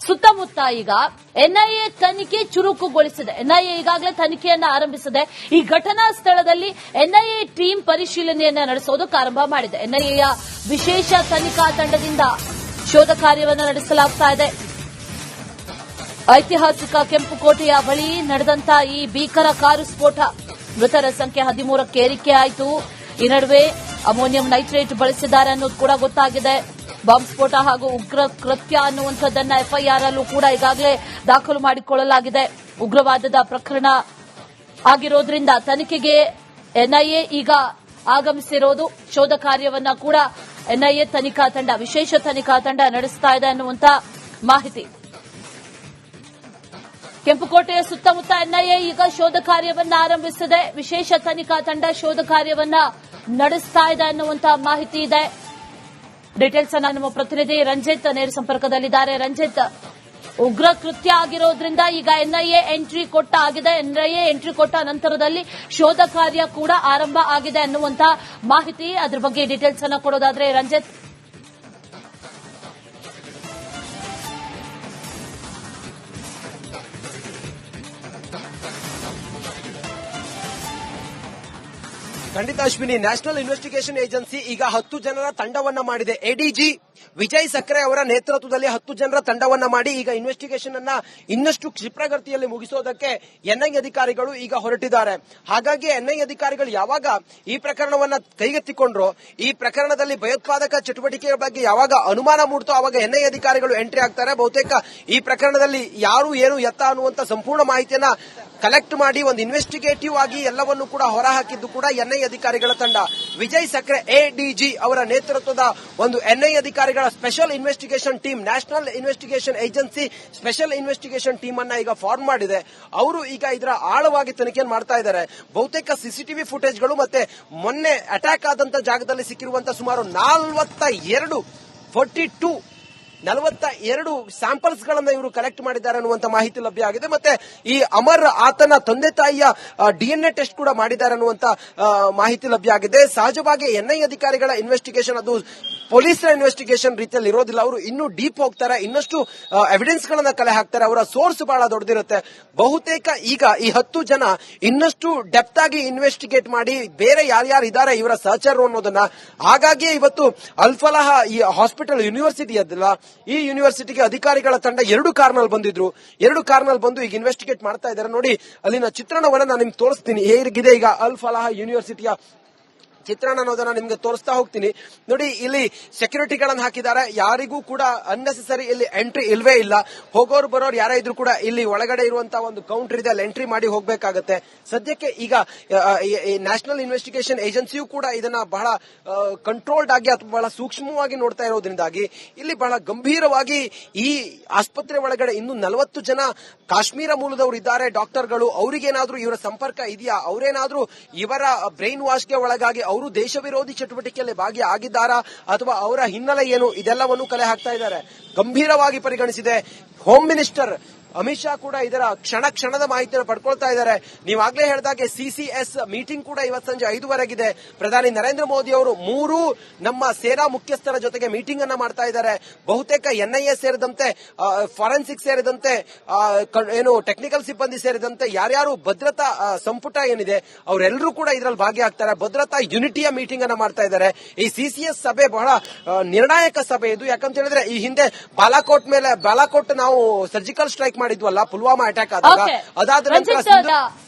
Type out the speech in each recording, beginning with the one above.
ಸುತ್ತಮುತ್ತ ಈಗ ಎನ್ಐಎ ತನಿಖೆ ಚುರುಕುಗೊಳಿಸಿದೆ. ಎನ್ಐಎ ಈಗಾಗಲೇ ತನಿಖೆಯನ್ನ ಆರಂಭಿಸಿದೆ. ಈ ಘಟನಾ ಸ್ಥಳದಲ್ಲಿ ಎನ್ಐಎ ಟೀಮ್ ಪರಿಶೀಲನೆಯನ್ನ ನಡೆಸೋದಕ್ಕೆ ಆರಂಭ ಮಾಡಿದೆ. ಎನ್ಐಎಯ ವಿಶೇಷ ತನಿಖಾ ತಂಡದಿಂದ ಶೋಧ ಕಾರ್ಯವನ್ನು ನಡೆಸಲಾಗ್ತಾ ಇದೆ. ಐತಿಹಾಸಿಕ ಕೆಂಪುಕೋಟೆಯ ಬಳಿ ನಡೆದಂತ ಈ ಭೀಕರ ಕಾರು ಸ್ಫೋಟ, ಮೃತರ ಸಂಖ್ಯೆ 13ಕ್ಕೆ ಏರಿಕೆಯಾಯಿತು. ಈ ನಡುವೆ ಅಮೋನಿಯಂ ನೈಟ್ರೇಟ್ ಬಳಸಿದ್ದಾರೆ ಅನ್ನೋದು ಕೂಡ ಗೊತ್ತಾಗಿದೆ. ಬಾಂಬ್ ಸ್ಫೋಟ ಹಾಗೂ ಉಗ್ರ ಕೃತ್ಯ ಅನ್ನುವಂಥದ್ದನ್ನ ಎಫ್ಐಆರ್ ಅಲ್ಲೂ ಕೂಡ ಈಗಾಗಲೇ ದಾಖಲು ಮಾಡಿಕೊಳ್ಳಲಾಗಿದೆ. ಉಗ್ರವಾದದ ಪ್ರಕರಣ ಆಗಿರೋದ್ರಿಂದ ತನಿಖೆಗೆ ಎನ್ಐಎ ಈಗ ಆಗಮಿಸಿರೋದು. ಶೋಧ ಕಾರ್ಯವನ್ನ ಕೂಡ ಎನ್ಐಎ ತನಿಖಾ ತಂಡ, ವಿಶೇಷ ತನಿಖಾ ತಂಡ ನಡೆಸ್ತಾ ಇದೆ ಅನ್ನುವಂತ ಮಾಹಿತಿ. ಕೆಂಪುಕೋಟೆಯ ಸುತ್ತಮುತ್ತ ಎನ್ಐಎ ಈಗ ಶೋಧ ಕಾರ್ಯವನ್ನ ಆರಂಭಿಸಿದೆ. ವಿಶೇಷ ತನಿಖಾ ತಂಡ ಶೋಧ ಕಾರ್ಯವನ್ನ ನಡೆಸ್ತಾ ಇದೆ ಅನ್ನುವಂತಹ ಮಾಹಿತಿ ಇದೆ. ಡೀಟೇಲ್ಸ್ ಅನ್ನ ನಮ್ಮ ಪ್ರತಿನಿಧಿ ರಂಜಿತ್ ನೇರ ಸಂಪರ್ಕದಲ್ಲಿದ್ದಾರೆ. ರಂಜಿತ್, ಉಗ್ರ ಕೃತ್ಯ ಆಗಿರೋದ್ರಿಂದ ಈಗ ಎನ್ಐಎ ಎಂಟ್ರಿ ಕೊಟ್ಟಾಗಿದೆ. ಎನ್ಐಎ ಎಂಟ್ರಿ ಕೊಟ್ಟ ನಂತರದಲ್ಲಿ ಶೋಧ ಕಾರ್ಯ ಕೂಡ ಆರಂಭ ಆಗಿದೆ ಅನ್ನುವಂತ ಮಾಹಿತಿ. ಅದ್ರ ಬಗ್ಗೆ ಡೀಟೇಲ್ಸ್ ಅನ್ನ ಕೊಡೋದಾದ್ರೆ ರಂಜಿತ್. ಖಂಡಿತ ಅಶ್ವಿನಿ, ನ್ಯಾಷನಲ್ ಇನ್ವೆಸ್ಟಿಗೇಷನ್ ಏಜೆನ್ಸಿ ಈಗ 10 ಜನರ ತಂಡವನ್ನ ಮಾಡಿದೆ. ಎಡಿಜಿ ವಿಜಯ್ ಸಕ್ರೆ ಅವರ ನೇತೃತ್ವದಲ್ಲಿ 10 ಜನರ ತಂಡವನ್ನ ಮಾಡಿ ಈಗ ಇನ್ವೆಸ್ಟಿಗೇಷನ್ ಅನ್ನ ಇನ್ನಷ್ಟು ಕ್ಷಿಪ್ರಗತಿಯಲ್ಲಿ ಮುಗಿಸೋದಕ್ಕೆ ಎನ್ಐಎ ಅಧಿಕಾರಿಗಳು ಈಗ ಹೊರಟಿದ್ದಾರೆ. ಹಾಗಾಗಿ ಎನ್ಐಎ ಅಧಿಕಾರಿಗಳು ಯಾವಾಗ ಈ ಪ್ರಕರಣವನ್ನ ಕೈಗೆತ್ತಿಕೊಂಡ್ರು, ಈ ಪ್ರಕರಣದಲ್ಲಿ ಭಯೋತ್ಪಾದಕ ಚಟುವಟಿಕೆಯ ಬಗ್ಗೆ ಯಾವಾಗ ಅನುಮಾನ ಮೂಡ್ತೋ ಅವಾಗ ಎನ್ಐಎ ಅಧಿಕಾರಿಗಳು ಎಂಟ್ರಿ ಆಗ್ತಾರೆ. ಬಹುತೇಕ ಈ ಪ್ರಕರಣದಲ್ಲಿ ಯಾರು ಏನು ಎತ್ತ ಅನ್ನುವಂತ ಸಂಪೂರ್ಣ ಮಾಹಿತಿಯನ್ನ ಕಲೆಕ್ಟ್ ಮಾಡಿ ಒಂದು ಇನ್ವೆಸ್ಟಿಗೇಟಿವ್ ಆಗಿ ಎಲ್ಲವನ್ನು ಕೂಡ ಹೊರಹಾಕಿದ್ದು ಕೂಡ ಎನ್ಐಎ ಅಧಿಕಾರಿಗಳ ತಂಡ. ವಿಜಯ್ ಸಕ್ರೆ ಎಡಿಜಿ ಅವರ ನೇತೃತ್ವದ ಒಂದು ಎನ್ಐಎ ಅಧಿಕಾರಿಗಳ special investigation team, national investigation agency special investigation team ಅನ್ನ ಈಗ ಫಾರ್ಮ್ ಮಾಡಿದೆ. ಅವರು ಈಗ ಇದರ ಆಳವಾಗಿ ತನಿಖೆಯನ್ನು ಮಾಡ್ತಾ ಇದ್ದಾರೆ. ಬಹುತೇಕ ಸಿಸಿಟಿವಿ ಫುಟೇಜ್ಗಳು ಮತ್ತೆ ಮೊನ್ನೆ ಅಟ್ಯಾಕ್ ಆದಂತ ಜಾಗದಲ್ಲಿ ಸಿಕ್ಕಿರುವಂತಹ ಸುಮಾರು 42 ಸ್ಯಾಂಪಲ್ಸ್ ಗಳನ್ನ ಇವರು ಕಲೆಕ್ಟ್ ಮಾಡಿದ್ದಾರೆ ಅನ್ನುವಂತ ಮಾಹಿತಿ ಲಭ್ಯ ಆಗಿದೆ. ಮತ್ತೆ ಈ ಅಮರ್ ಆತನ ತಂದೆ ತಾಯಿಯ ಡಿಎನ್ಎ ಟೆಸ್ಟ್ ಕೂಡ ಮಾಡಿದ್ದಾರೆ ಅನ್ನುವಂತ ಮಾಹಿತಿ ಲಭ್ಯ ಆಗಿದೆ. ಸಹಜವಾಗಿ ಎನ್ಐಎ ಅಧಿಕಾರಿಗಳ ಇನ್ವೆಸ್ಟಿಗೇಷನ್ ಅದು ಪೊಲೀಸರ ಇನ್ವೆಸ್ಟಿಗೇಷನ್ ರೀತಿಯಲ್ಲಿ ಇರೋದಿಲ್ಲ. ಅವರು ಇನ್ನೂ ಡೀಪ್ ಹೋಗ್ತಾರೆ, ಇನ್ನಷ್ಟು ಎವಿಡೆನ್ಸ್ ಗಳನ್ನ ಕಲೆ ಹಾಕ್ತಾರೆ. ಅವರ ಸೋರ್ಸ್ ಬಹಳ ದೊಡ್ಡದಿರುತ್ತೆ. ಬಹುತೇಕ ಈಗ ಈ 10 ಜನ ಇನ್ನಷ್ಟು ಡೆಪ್ತ್ ಆಗಿ ಇನ್ವೆಸ್ಟಿಗೇಟ್ ಮಾಡಿ ಬೇರೆ ಯಾರ್ಯಾರು ಇದ್ದಾರೆ ಇವರ ಸಹಚರರು ಅನ್ನೋದನ್ನ, ಹಾಗಾಗಿ ಇವತ್ತು ಅಲ್ಫಲಾಹ ಈ ಹಾಸ್ಪಿಟಲ್ ಯೂನಿವರ್ಸಿಟಿ ಅದಲ್ಲ, ಈ ಯೂನಿವರ್ಸಿಟಿಗೆ ಅಧಿಕಾರಿಗಳ ತಂಡ 2 ಕಾರ್ನಲ್ಲಿ ಬಂದಿದ್ರು. 2 ಕಾರ್ನಲ್ಲಿ ಬಂದು ಈಗ ಇನ್ವೆಸ್ಟಿಗೇಟ್ ಮಾಡ್ತಾ ಇದ್ದಾರೆ. ನೋಡಿ, ಅಲ್ಲಿನ ಚಿತ್ರಣವನ್ನ ನಾನು ನಿಮ್ಗೆ ತೋರಿಸ್ತೀನಿ. ಹೇಗಿದೆ ಈಗ ಅಲ್ಫಲಾಹ ಯೂನಿವರ್ಸಿಟಿಯ ಚಿತ್ರಣ ಅನ್ನೋದನ್ನ ನಿಮ್ಗೆ ತೋರಿಸ್ತಾ ಹೋಗ್ತೀನಿ. ನೋಡಿ, ಇಲ್ಲಿ ಸೆಕ್ಯೂರಿಟಿಗಳನ್ನು ಹಾಕಿದ್ದಾರೆ. ಯಾರಿಗೂ ಕೂಡ ಅನ್ನೆಸೆಸರಿ ಇಲ್ಲಿ ಎಂಟ್ರಿ ಇಲ್ವೇ ಇಲ್ಲ. ಹೋಗೋರು ಬರೋರು ಯಾರೇ ಇದ್ರು ಕೂಡ ಇಲ್ಲಿ ಒಳಗಡೆ ಇರುವಂತಹ ಒಂದು ಕೌಂಟರ್ ಇದೆ, ಅಲ್ಲಿ ಎಂಟ್ರಿ ಮಾಡಿ ಹೋಗಬೇಕಾಗತ್ತೆ. ಸದ್ಯಕ್ಕೆ ಈಗ ನ್ಯಾಷನಲ್ ಇನ್ವೆಸ್ಟಿಗೇಷನ್ ಏಜೆನ್ಸಿಯೂ ಕೂಡ ಇದನ್ನ ಬಹಳ ಕಂಟ್ರೋಲ್ಡ್ ಆಗಿ ಅಥವಾ ಬಹಳ ಸೂಕ್ಷ್ಮವಾಗಿ ನೋಡ್ತಾ ಇರೋದ್ರಿಂದಾಗಿ ಇಲ್ಲಿ ಬಹಳ ಗಂಭೀರವಾಗಿ ಈ ಆಸ್ಪತ್ರೆ ಒಳಗಡೆ ಇನ್ನು 40 ಜನ ಕಾಶ್ಮೀರ ಮೂಲದವರು ಇದ್ದಾರೆ, ಡಾಕ್ಟರ್ಗಳು. ಅವರಿಗೇನಾದ್ರೂ ಇವರ ಸಂಪರ್ಕ ಇದೆಯಾ, ಅವರೇನಾದ್ರೂ ಇವರ ಬ್ರೈನ್ ವಾಶ್ಗೆ ಒಳಗಾಗಿ ಅವರು ದೇಶ ವಿರೋಧಿ ಚಟುವಟಿಕೆಯಲ್ಲಿ ಭಾಗಿಯಾಗಿದ್ದಾರಾ ಅಥವಾ ಅವರ ಹಿನ್ನೆಲೆ ಏನು, ಇದೆಲ್ಲವನ್ನು ಕಲೆ ಹಾಕ್ತಾ ಇದ್ದಾರೆ. ಗಂಭೀರವಾಗಿ ಪರಿಗಣಿಸಿದೆ. ಹೋಮ್ ಮಿನಿಸ್ಟರ್ ಅಮಿತ್ ಶಾ ಕೂಡ ಇದರ ಕ್ಷಣದ ಮಾಹಿತಿಯನ್ನು ಪಡ್ಕೊಳ್ತಾ ಇದ್ದಾರೆ. ನೀವಾಗಲೇ ಹೇಳಿದಾಗೆ ಸಿಸಿಎಸ್ ಮೀಟಿಂಗ್ ಕೂಡ ಇವತ್ತು ಸಂಜೆ 5:00 ಪ್ರಧಾನಿ ನರೇಂದ್ರ ಮೋದಿ ಅವರು 3 ನಮ್ಮ ಸೇನಾ ಮುಖ್ಯಸ್ಥರ ಜೊತೆಗೆ ಮೀಟಿಂಗ್ ಅನ್ನ ಮಾಡ್ತಾ ಇದ್ದಾರೆ. ಬಹುತೇಕ ಎನ್ಐಎ ಸೇರಿದಂತೆ, ಫಾರೆನ್ಸಿಕ್ ಸೇರಿದಂತೆ, ಏನು ಟೆಕ್ನಿಕಲ್ ಸಿಬ್ಬಂದಿ ಸೇರಿದಂತೆ ಯಾರ್ಯಾರು ಭದ್ರತಾ ಸಂಪುಟ ಏನಿದೆ ಅವರೆಲ್ಲರೂ ಕೂಡ ಇದರಲ್ಲಿ ಭಾಗಿಯಾಗ್ತಾರೆ. ಭದ್ರತಾ ಯುನಿಟಿಯ ಮೀಟಿಂಗ್ ಅನ್ನ ಮಾಡ್ತಾ ಇದ್ದಾರೆ. ಈ ಸಿಸಿಎಸ್ ಸಭೆ ಬಹಳ ನಿರ್ಣಾಯಕ ಸಭೆ ಇದು. ಯಾಕಂತ ಹೇಳಿದ್ರೆ ಈ ಹಿಂದೆ ಬಾಲಾಕೋಟ್ ನಾವು ಸರ್ಜಿಕಲ್ ಸ್ಟ್ರೈಕ್ ಮಾಡಿದ್ವಲ್ಲ, ಪುಲ್ವಾಮಾ ಅಟ್ಯಾಕ್ ಆದಾಗ, ಅದಾದ ನಂತರ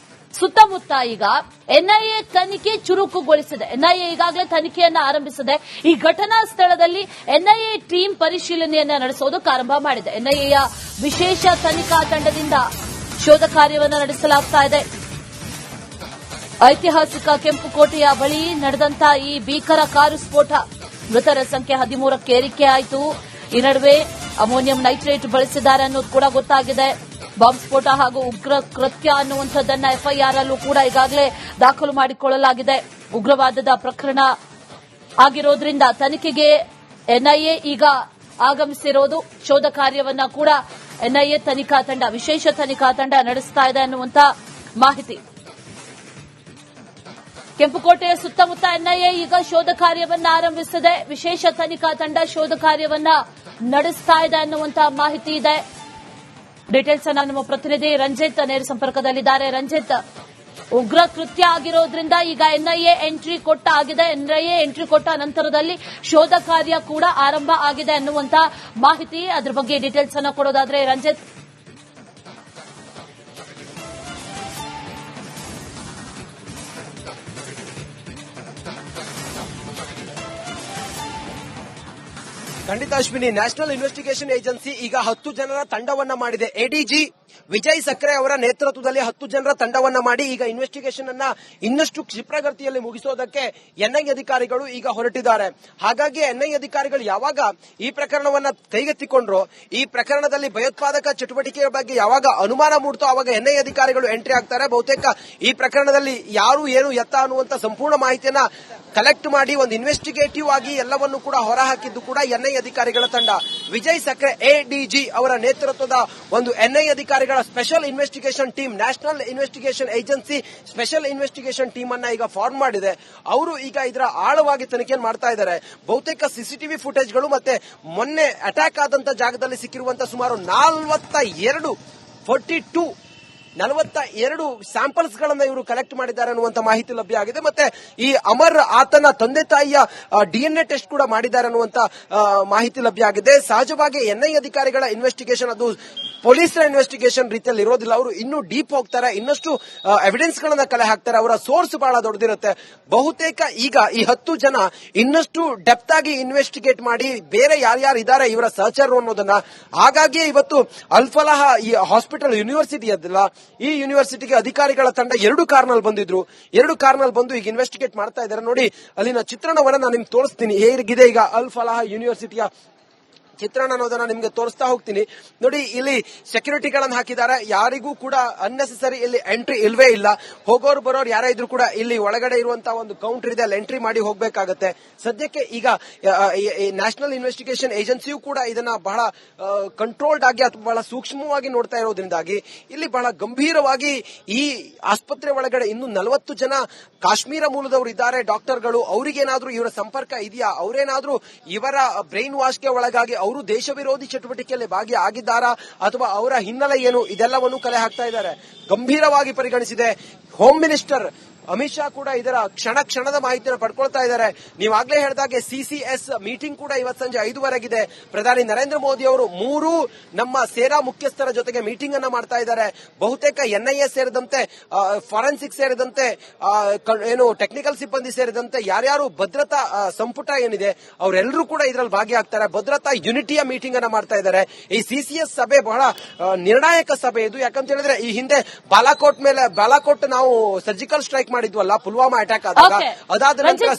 ಸುತ್ತಮುತ್ತ ಈಗ ಎನ್ಐಎ ತನಿಖೆ ಚುರುಕುಗೊಳಿಸಿದೆ. ಎನ್ಐಎ ಈಗಾಗಲೇ ತನಿಖೆಯನ್ನ ಆರಂಭಿಸಿದೆ. ಈ ಘಟನಾ ಸ್ಥಳದಲ್ಲಿ ಎನ್ಐಎ ಟೀಮ್ ಪರಿಶೀಲನೆಯನ್ನ ನಡೆಸೋದಕ್ಕೆ ಆರಂಭ ಮಾಡಿದೆ. ಎನ್ಐಎಯ ವಿಶೇಷ ತನಿಖಾ ತಂಡದಿಂದ ಶೋಧ ಕಾರ್ಯವನ್ನ ನಡೆಸಲಾಗ್ತಾ ಇದೆ. ಐತಿಹಾಸಿಕ ಕೆಂಪುಕೋಟೆಯ ಬಳಿ ನಡೆದಂತ ಈ ಭೀಕರ ಕಾರು ಸ್ಫೋಟ, ಮೃತರ ಸಂಖ್ಯೆ 13ಕ್ಕೆ ಏರಿಕೆಯಾಯಿತು. ಈ ನಡುವೆ ಅಮೋನಿಯಂ ನೈಟ್ರೇಟ್ ಬಳಸಿದ್ದಾರೆ ಅನ್ನೋದು ಕೂಡ ಗೊತ್ತಾಗಿದೆ. ಬಾಂಬ್ ಸ್ಫೋಟ ಹಾಗೂ ಉಗ್ರ ಕೃತ್ಯ ಅನ್ನುವಂಥದ್ದನ್ನ ಎಫ್ಐಆರ್ ಅಲ್ಲೂ ಕೂಡ ಈಗಾಗಲೇ ದಾಖಲು ಮಾಡಿಕೊಳ್ಳಲಾಗಿದೆ. ಉಗ್ರವಾದದ ಪ್ರಕರಣ ಆಗಿರೋದ್ರಿಂದ ತನಿಖೆಗೆ ಎನ್ಐಎ ಈಗ ಆಗಮಿಸಿರೋದು. ಶೋಧ ಕಾರ್ಯವನ್ನ ಕೂಡ ಎನ್ಐಎ ತನಿಖಾ ತಂಡ, ವಿಶೇಷ ತನಿಖಾ ತಂಡ ನಡೆಸ್ತಾ ಇದೆ ಅನ್ನುವಂತ ಮಾಹಿತಿ. ಕೆಂಪುಕೋಟೆಯ ಸುತ್ತಮುತ್ತ ಎನ್ಐಎ ಈಗ ಶೋಧ ಕಾರ್ಯವನ್ನ ಆರಂಭಿಸಿದೆ. ವಿಶೇಷ ತನಿಖಾ ತಂಡ ಶೋಧ ಕಾರ್ಯವನ್ನ ನಡೆಸ್ತಾ ಇದೆ ಅನ್ನುವಂತಹ ಮಾಹಿತಿ ಇದೆ. ಡೀಟೇಲ್ಸ್ ಅನ್ನ ನಮ್ಮ ಪ್ರತಿನಿಧಿ ರಂಜಿತ್ ನೇರ ಸಂಪರ್ಕದಲ್ಲಿದ್ದಾರೆ. ರಂಜಿತ್, ಉಗ್ರ ಕೃತ್ಯ ಆಗಿರೋದ್ರಿಂದ ಈಗ ಎನ್ಐಎ ಎಂಟ್ರಿ ಕೊಟ್ಟ ನಂತರದಲ್ಲಿ ಶೋಧ ಕಾರ್ಯ ಕೂಡ ಆರಂಭ ಆಗಿದೆ ಅನ್ನುವಂತ ಮಾಹಿತಿ, ಅದ್ರ ಬಗ್ಗೆ ಡೀಟೇಲ್ಸ್ ಅನ್ನ ಕೊಡೋದಾದ್ರೆ ರಂಜಿತ್. ಖಂಡಿತ ಅಶ್ವಿನಿ, ನ್ಯಾಷನಲ್ ಇನ್ವೆಸ್ಟಿಗೇಷನ್ ಏಜೆನ್ಸಿ ಈಗ 10 ಜನರ ತಂಡವನ್ನ ಮಾಡಿದೆ. ಎಡಿಜಿ ವಿಜಯ್ ಸಕ್ರೆ ಅವರ ನೇತೃತ್ವದಲ್ಲಿ 10 ಜನರ ತಂಡವನ್ನ ಮಾಡಿ ಈಗ ಇನ್ವೆಸ್ಟಿಗೇಷನ್ ಅನ್ನ ಇನ್ನಷ್ಟು ಕ್ಷಿಪ್ರಗತಿಯಲ್ಲಿ ಮುಗಿಸೋದಕ್ಕೆ ಎನ್ಐ ಅಧಿಕಾರಿಗಳು ಈಗ ಹೊರಟಿದ್ದಾರೆ. ಹಾಗಾಗಿ ಎನ್ಐ ಅಧಿಕಾರಿಗಳು ಯಾವಾಗ ಈ ಪ್ರಕರಣವನ್ನ ಕೈಗೆತ್ತಿಕೊಂಡ್ರು, ಈ ಪ್ರಕರಣದಲ್ಲಿ ಭಯೋತ್ಪಾದಕ ಚಟುವಟಿಕೆಯ ಬಗ್ಗೆ ಯಾವಾಗ ಅನುಮಾನ ಮೂಡ್ತೋ ಅವಾಗ ಎನ್ಐ ಅಧಿಕಾರಿಗಳು ಎಂಟ್ರಿ ಆಗ್ತಾರೆ. ಬಹುತೇಕ ಈ ಪ್ರಕರಣದಲ್ಲಿ ಯಾರು ಏನು ಎತ್ತ ಅನ್ನುವಂತ ಸಂಪೂರ್ಣ ಮಾಹಿತಿಯನ್ನ ಕಲೆಕ್ಟ್ ಮಾಡಿ ಒಂದು ಇನ್ವೆಸ್ಟಿಗೇಟಿವ್ ಆಗಿ ಎಲ್ಲವನ್ನು ಕೂಡ ಹೊರಹಾಕಿದ್ದು ಕೂಡ ಎನ್ಐ ಅಧಿಕಾರಿಗಳ ತಂಡ. ವಿಜಯ್ ಸಕ್ರೆ ಎಡಿಜಿ ಅವರ ನೇತೃತ್ವದ ಒಂದು ಎನ್ಐ ಅಧಿಕಾರಿಗಳ special investigation team, national investigation agency special investigation team ಅನ್ನ ಈಗ ಫಾರ್ಮ್ ಮಾಡಿದೆ. ಅವರು ಈಗ ಇದರ ಆಳವಾಗಿ ತನಿಖೆಯನ್ನು ಮಾಡ್ತಾ ಇದ್ದಾರೆ. ಬಹುತೇಕ ಸಿಸಿಟಿವಿ ಫುಟೇಜ್ಗಳು ಮತ್ತೆ ಮೊನ್ನೆ ಅಟ್ಯಾಕ್ ಆದಂತ ಜಾಗದಲ್ಲಿ ಸಿಕ್ಕಿರುವಂತಹ ಸುಮಾರು 42 ಸ್ಯಾಂಪಲ್ಸ್ ಗಳನ್ನ ಇವರು ಕಲೆಕ್ಟ್ ಮಾಡಿದ್ದಾರೆ ಅನ್ನುವಂತ ಮಾಹಿತಿ ಲಭ್ಯ ಆಗಿದೆ. ಮತ್ತೆ ಈ ಅಮರ್ ಆತನ ತಂದೆ ತಾಯಿಯ ಡಿಎನ್ಎ ಟೆಸ್ಟ್ ಕೂಡ ಮಾಡಿದ್ದಾರೆ ಅನ್ನುವಂತ ಮಾಹಿತಿ ಲಭ್ಯ ಆಗಿದೆ. ಸಹಜವಾಗಿ ಎನ್ಐ ಅಧಿಕಾರಿಗಳ ಇನ್ವೆಸ್ಟಿಗೇಷನ್ ಅದು ಪೊಲೀಸರ ಇನ್ವೆಸ್ಟಿಗೇಷನ್ ರೀತಿಯಲ್ಲಿ ಇರೋದಿಲ್ಲ. ಅವರು ಇನ್ನೂ ಡೀಪ್ ಹೋಗ್ತಾರೆ, ಇನ್ನಷ್ಟು ಎವಿಡೆನ್ಸ್ ಗಳನ್ನ ಕಲೆ ಹಾಕ್ತಾರೆ. ಅವರ ಸೋರ್ಸ್ ಬಹಳ ದೊಡ್ಡದಿರುತ್ತೆ. ಬಹುತೇಕ ಈಗ ಈ 10 ಜನ ಇನ್ನಷ್ಟು ಡೆಪ್ತ್ ಆಗಿ ಇನ್ವೆಸ್ಟಿಗೇಟ್ ಮಾಡಿ ಬೇರೆ ಯಾರ್ಯಾರು ಇದ್ದಾರೆ ಇವರ ಸಹಚರರು ಅನ್ನೋದನ್ನ, ಹಾಗಾಗಿ ಇವತ್ತು ಅಲ್ಫಲಾಹ ಈ ಹಾಸ್ಪಿಟಲ್ ಯೂನಿವರ್ಸಿಟಿ ಅದಲ್ಲ, ಈ ಯೂನಿವರ್ಸಿಟಿಗೆ ಅಧಿಕಾರಿಗಳ ತಂಡ 2 ಕಾರ್ನಲ್ಲಿ ಬಂದಿದ್ರು. 2 ಕಾರ್ನಲ್ಲಿ ಬಂದು ಈಗ ಇನ್ವೆಸ್ಟಿಗೇಟ್ ಮಾಡ್ತಾ ಇದ್ದಾರೆ. ನೋಡಿ, ಅಲ್ಲಿನ ಚಿತ್ರಣವನ್ನ ನಾನು ನಿಮ್ಗೆ ತೋರಿಸ್ತೀನಿ. ಹೇಗಿದೆ ಈಗ ಅಲ್ಫಲಾಹ ಯೂನಿವರ್ಸಿಟಿಯ ಚಿತ್ರಣ ಅನ್ನೋದನ್ನ ನಿಮ್ಗೆ ತೋರಿಸ್ತಾ ಹೋಗ್ತೀನಿ. ನೋಡಿ, ಇಲ್ಲಿ ಸೆಕ್ಯೂರಿಟಿಗಳನ್ನು ಹಾಕಿದ್ದಾರೆ. ಯಾರಿಗೂ ಕೂಡ ಅನ್ನೆಸೆಸರಿ ಇಲ್ಲಿ ಎಂಟ್ರಿ ಇಲ್ವೇ ಇಲ್ಲ. ಹೋಗೋರು ಬರೋರು ಯಾರೇ ಇದ್ರು ಕೂಡ ಇಲ್ಲಿ ಒಳಗಡೆ ಇರುವಂತಹ ಒಂದು ಕೌಂಟರ್ ಇದೆ, ಅಲ್ಲಿ ಎಂಟ್ರಿ ಮಾಡಿ ಹೋಗ್ಬೇಕಾಗತ್ತೆ. ಸದ್ಯಕ್ಕೆ ಈಗ ನ್ಯಾಷನಲ್ ಇನ್ವೆಸ್ಟಿಗೇಷನ್ ಏಜೆನ್ಸಿಯೂ ಕೂಡ ಇದನ್ನ ಬಹಳ ಕಂಟ್ರೋಲ್ಡ್ ಆಗಿ ಅಥವಾ ಬಹಳ ಸೂಕ್ಷ್ಮವಾಗಿ ನೋಡ್ತಾ ಇರೋದ್ರಿಂದಾಗಿ ಇಲ್ಲಿ ಬಹಳ ಗಂಭೀರವಾಗಿ ಈ ಆಸ್ಪತ್ರೆ ಒಳಗಡೆ ಇನ್ನು 40 ಜನ ಕಾಶ್ಮೀರ ಮೂಲದವರು ಇದ್ದಾರೆ, ಡಾಕ್ಟರ್ಗಳು. ಅವರಿಗೇನಾದ್ರೂ ಇವರ ಸಂಪರ್ಕ ಇದೆಯಾ, ಅವರೇನಾದ್ರೂ ಇವರ ಬ್ರೈನ್ ವಾಶ್ಗೆ ಒಳಗಾಗಿ ಅವರು ದೇಶ ವಿರೋಧಿ ಚಟುವಟಿಕೆಯಲ್ಲಿ ಭಾಗಿಯಾಗಿದ್ದಾರಾ ಅಥವಾ ಅವರ ಹಿನ್ನೆಲೆ ಏನು, ಇದೆಲ್ಲವನ್ನು ಕಲೆ ಹಾಕ್ತಾ ಇದ್ದಾರೆ. ಗಂಭೀರವಾಗಿ ಪರಿಗಣಿಸಿದೆ. ಹೋಮ್ ಮಿನಿಸ್ಟರ್ ಅಮಿತ್ ಶಾ ಕೂಡ ಇದರ ಕ್ಷಣದ ಮಾಹಿತಿಯನ್ನು ಪಡ್ಕೊಳ್ತಾ ಇದ್ದಾರೆ. ನೀವಾಗಲೇ ಹೇಳಿದಾಗೆ ಸಿಸಿಎಸ್ ಮೀಟಿಂಗ್ ಕೂಡ ಇವತ್ತು ಸಂಜೆ 5:00 ಪ್ರಧಾನಿ ನರೇಂದ್ರ ಮೋದಿ ಅವರು 3 ನಮ್ಮ ಸೇನಾ ಮುಖ್ಯಸ್ಥರ ಜೊತೆಗೆ ಮೀಟಿಂಗ್ ಅನ್ನ ಮಾಡ್ತಾ ಇದ್ದಾರೆ. ಬಹುತೇಕ ಎನ್ಐಎ ಸೇರಿದಂತೆ, ಫಾರೆನ್ಸಿಕ್ ಸೇರಿದಂತೆ, ಏನು ಟೆಕ್ನಿಕಲ್ ಸಿಬ್ಬಂದಿ ಸೇರಿದಂತೆ ಯಾರ್ಯಾರು ಭದ್ರತಾ ಸಂಪುಟ ಏನಿದೆ ಅವರೆಲ್ಲರೂ ಕೂಡ ಇದರಲ್ಲಿ ಭಾಗಿಯಾಗ್ತಾರೆ. ಭದ್ರತಾ ಯುನಿಟಿಯ ಮೀಟಿಂಗ್ ಅನ್ನ ಮಾಡ್ತಾ ಇದ್ದಾರೆ. ಈ ಸಿಸಿಎಸ್ ಸಭೆ ಬಹಳ ನಿರ್ಣಾಯಕ ಸಭೆ ಇದು. ಯಾಕಂತ ಹೇಳಿದ್ರೆ ಈ ಹಿಂದೆ ಬಾಲಾಕೋಟ್ ನಾವು ಸರ್ಜಿಕಲ್ ಸ್ಟ್ರೈಕ್ ಮಾಡಿದ್ವಲ್ಲ, ಪುಲ್ವಾಮಾ ಅಟ್ಯಾಕ್ ಆದಾಗ, ಅದಾದ ನಂತರ